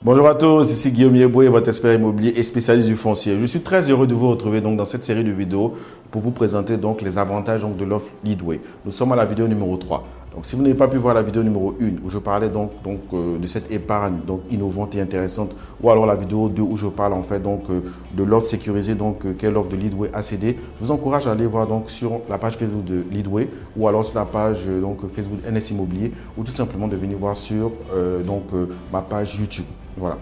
Bonjour à tous, ici Guillaume Yeboué, votre expert immobilier et spécialiste du foncier. Je suis très heureux de vous retrouver donc dans cette série de vidéos pour vous présenter donc les avantages donc de l'offre Leadway. Nous sommes à la vidéo numéro 3. Donc si vous n'avez pas pu voir la vidéo numéro 1 où je parlais donc de cette épargne donc innovante et intéressante, ou alors la vidéo 2 où je parle en fait donc de l'offre sécurisée donc qu'est l'offre de Leadway ACD, je vous encourage à aller voir donc sur la page Facebook de Leadway ou alors sur la page donc Facebook NS Immobilier, ou tout simplement de venir voir sur ma page YouTube. Voilà.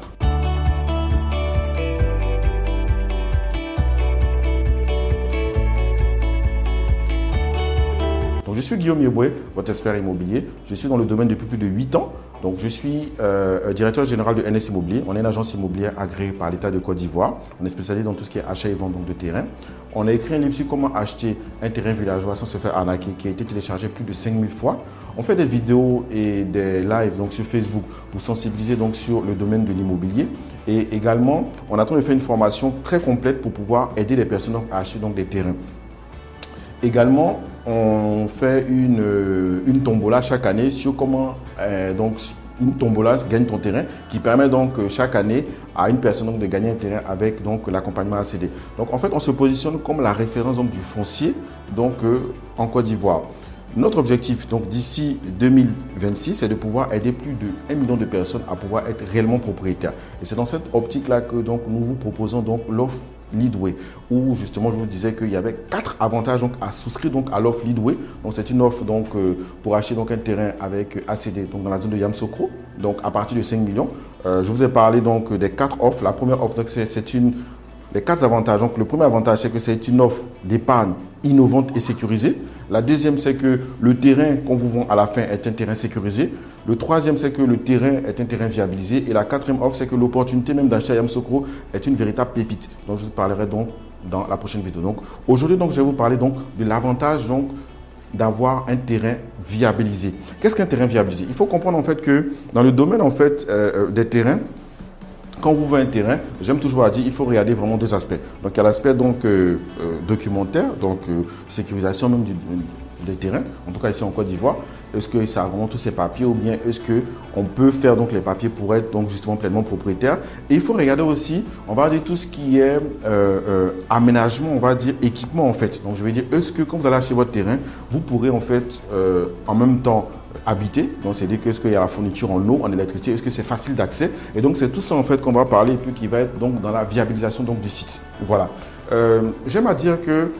Donc, je suis Guillaume Yeboué, votre expert immobilier. Je suis dans le domaine depuis plus de 8 ans. Donc, je suis directeur général de NS Immobilier. On est une agence immobilière agréée par l'État de Côte d'Ivoire. On est spécialisé dans tout ce qui est achat et vente donc, de terrain. On a écrit un livre sur comment acheter un terrain villageois sans se faire arnaquer, qui a été téléchargé plus de 5000 fois. On fait des vidéos et des lives donc, sur Facebook pour sensibiliser donc, sur le domaine de l'immobilier. Et également, on a en train de faire une formation très complète pour pouvoir aider les personnes donc, à acheter donc, des terrains. Également, on fait une tombola chaque année sur comment une tombola gagne ton terrain, qui permet donc chaque année à une personne donc de gagner un terrain avec donc l'accompagnement ACD. Donc en fait, on se positionne comme la référence donc, du foncier donc en Côte d'Ivoire. Notre objectif donc d'ici 2026, c'est de pouvoir aider plus de 1 million de personnes à pouvoir être réellement propriétaires. Et c'est dans cette optique-là que donc nous vous proposons donc l'offre Leadway, où justement je vous disais qu'il y avait 4 avantages donc, à souscrire donc, à l'offre Leadway. Donc c'est une offre donc, pour acheter donc, un terrain avec ACD donc, dans la zone de Yamoussoukro, donc à partir de 5 millions. Je vous ai parlé donc des 4 offres. La première offre, c'est les 4 avantages. Donc, le premier avantage, c'est que c'est une offre d'épargne innovante et sécurisée. La deuxième, c'est que le terrain qu'on vous vend à la fin est un terrain sécurisé. Le troisième, c'est que le terrain est un terrain viabilisé. Et la quatrième offre, c'est que l'opportunité même d'acheter à Yamoussoukro est une véritable pépite. Donc, je vous parlerai donc dans la prochaine vidéo. Donc, aujourd'hui, donc, je vais vous parler donc de l'avantage donc d'avoir un terrain viabilisé. Qu'est-ce qu'un terrain viabilisé? Il faut comprendre en fait que dans le domaine en fait des terrains, quand vous voyez un terrain, j'aime toujours dire, il faut regarder vraiment 2 aspects. Donc, il y a l'aspect documentaire, donc sécurisation même des terrains, en tout cas ici en Côte d'Ivoire. Est-ce que ça a vraiment tous ces papiers ou bien est-ce qu'on peut faire donc les papiers pour être donc justement pleinement propriétaire? Et il faut regarder aussi, on va dire tout ce qui est aménagement, on va dire équipement en fait. Donc, je vais dire, est-ce que quand vous allez acheter votre terrain, vous pourrez en fait en même temps habiter, donc c'est-à-dire que est-ce qu'il y a la fourniture en eau, en électricité, est-ce que c'est facile d'accès? Et donc c'est tout ça en fait qu'on va parler et puis qui va être donc dans la viabilisation donc du site. Voilà. J'aime à dire que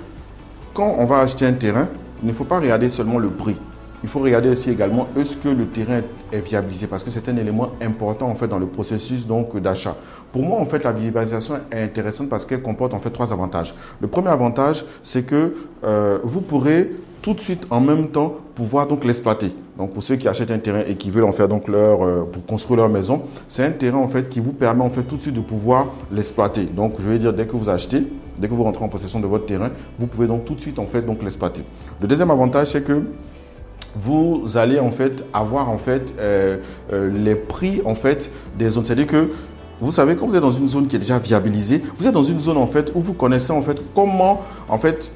quand on va acheter un terrain, il ne faut pas regarder seulement le prix. Il faut regarder aussi également est-ce que le terrain est viabilisé, parce que c'est un élément important en fait dans le processus donc d'achat. Pour moi en fait la viabilisation est intéressante parce qu'elle comporte en fait 3 avantages. Le premier avantage, c'est que vous pourrez tout de suite en même temps pouvoir donc l'exploiter. Donc pour ceux qui achètent un terrain et qui veulent en faire donc pour construire leur maison, c'est un terrain en fait qui vous permet en fait tout de suite de pouvoir l'exploiter. Donc je vais dire dès que vous achetez, dès que vous rentrez en possession de votre terrain, vous pouvez donc tout de suite en fait donc l'exploiter. Le deuxième avantage, c'est que vous allez en fait avoir en fait les prix en fait des zones. C'est-à-dire que vous savez, quand vous êtes dans une zone qui est déjà viabilisée, vous êtes dans une zone en fait où vous connaissez en fait comment en fait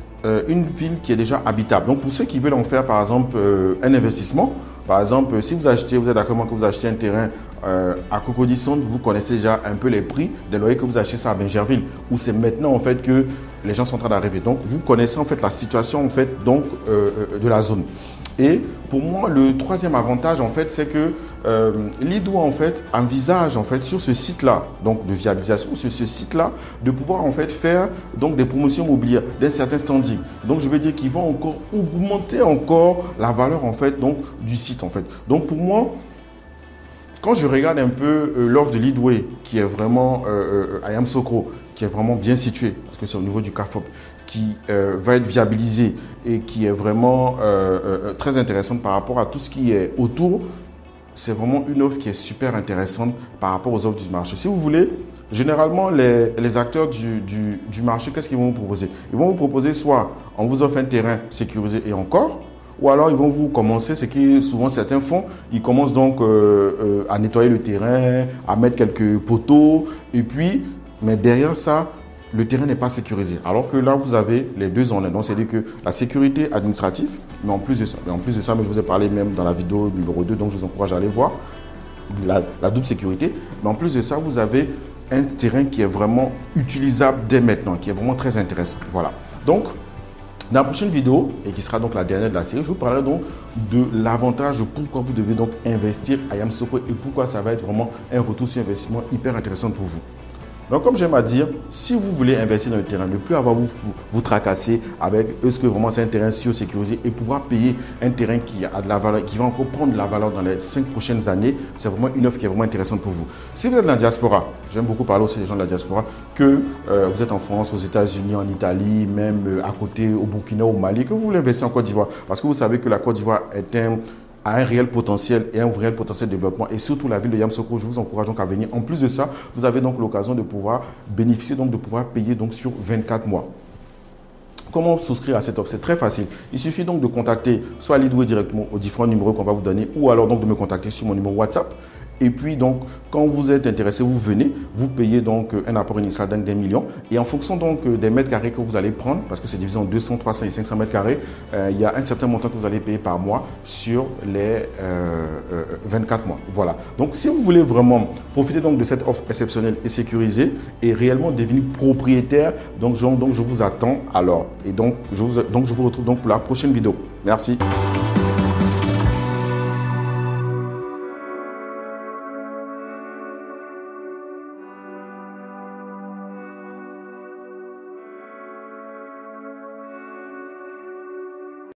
une ville qui est déjà habitable. Donc pour ceux qui veulent en faire par exemple un investissement, par exemple si vous achetez, vous êtes d'accord que vous achetez un terrain à Cocody-Centre, vous connaissez déjà un peu les prix des loyers que vous achetez ça à Bingerville, où c'est maintenant en fait que les gens sont en train d'arriver. Donc vous connaissez en fait la situation en fait donc de la zone. Et pour moi, le troisième avantage, en fait, c'est que Leadway, en fait, envisage, en fait, sur ce site-là, donc de viabilisation, sur ce site-là, de pouvoir, en fait, faire donc, des promotions immobilières d'un certain standing. Donc, je veux dire qu'ils vont encore augmenter encore la valeur, en fait, donc, du site, en fait. Donc, pour moi, quand je regarde un peu l'offre de Leadway, qui est vraiment à Yamoussoukro, qui est vraiment bien situé, parce que c'est au niveau du CAFOP, qui va être viabilisé et qui est vraiment très intéressante par rapport à tout ce qui est autour. C'est vraiment une offre qui est super intéressante par rapport aux offres du marché. Si vous voulez, généralement, les acteurs du marché, qu'est-ce qu'ils vont vous proposer? Ils vont vous proposer soit on vous offre un terrain sécurisé et encore, ou alors ils vont vous commencer, ce que souvent certains font, ils commencent donc à nettoyer le terrain, à mettre quelques poteaux, et puis, mais derrière ça, le terrain n'est pas sécurisé. Alors que là, vous avez les deux en un. Donc, c'est-à-dire que la sécurité administrative, mais en plus de ça, mais je vous ai parlé même dans la vidéo numéro 2, donc je vous encourage à aller voir. la double sécurité. Mais en plus de ça, vous avez un terrain qui est vraiment utilisable dès maintenant, qui est vraiment très intéressant. Voilà. Donc, dans la prochaine vidéo, et qui sera donc la dernière de la série, je vous parlerai donc de l'avantage de pourquoi vous devez donc investir à Yamsoko et pourquoi ça va être vraiment un retour sur investissement hyper intéressant pour vous. Donc, comme j'aime à dire, si vous voulez investir dans le terrain, ne plus avoir vous tracasser avec est-ce que vraiment c'est un terrain sûr, sécurisé et pouvoir payer un terrain qui a de la valeur, qui va encore prendre de la valeur dans les 5 prochaines années, c'est vraiment une offre qui est vraiment intéressante pour vous. Si vous êtes dans la diaspora, j'aime beaucoup parler aussi des gens de la diaspora, que vous êtes en France, aux États-Unis, en Italie, même à côté au Burkina, au Mali, que vous voulez investir en Côte d'Ivoire, parce que vous savez que la Côte d'Ivoire a un réel potentiel et un réel potentiel de développement et surtout la ville de Yamsoko, je vous encourage donc à venir. En plus de ça, vous avez donc l'occasion de pouvoir bénéficier, donc de pouvoir payer donc sur 24 mois. Comment souscrire à cette offre? C'est très facile. Il suffit donc de contacter soit Leadway directement aux différents numéros qu'on va vous donner ou alors donc de me contacter sur mon numéro WhatsApp. Et puis donc, quand vous êtes intéressé, vous venez, vous payez donc un apport initial d'1 million. Et en fonction donc des mètres carrés que vous allez prendre, parce que c'est divisé en 200, 300 et 500 mètres carrés, il y a un certain montant que vous allez payer par mois sur les 24 mois. Voilà. Donc, si vous voulez vraiment profiter donc de cette offre exceptionnelle et sécurisée et réellement devenir propriétaire, donc je vous attends alors. Et donc, je vous retrouve donc pour la prochaine vidéo. Merci.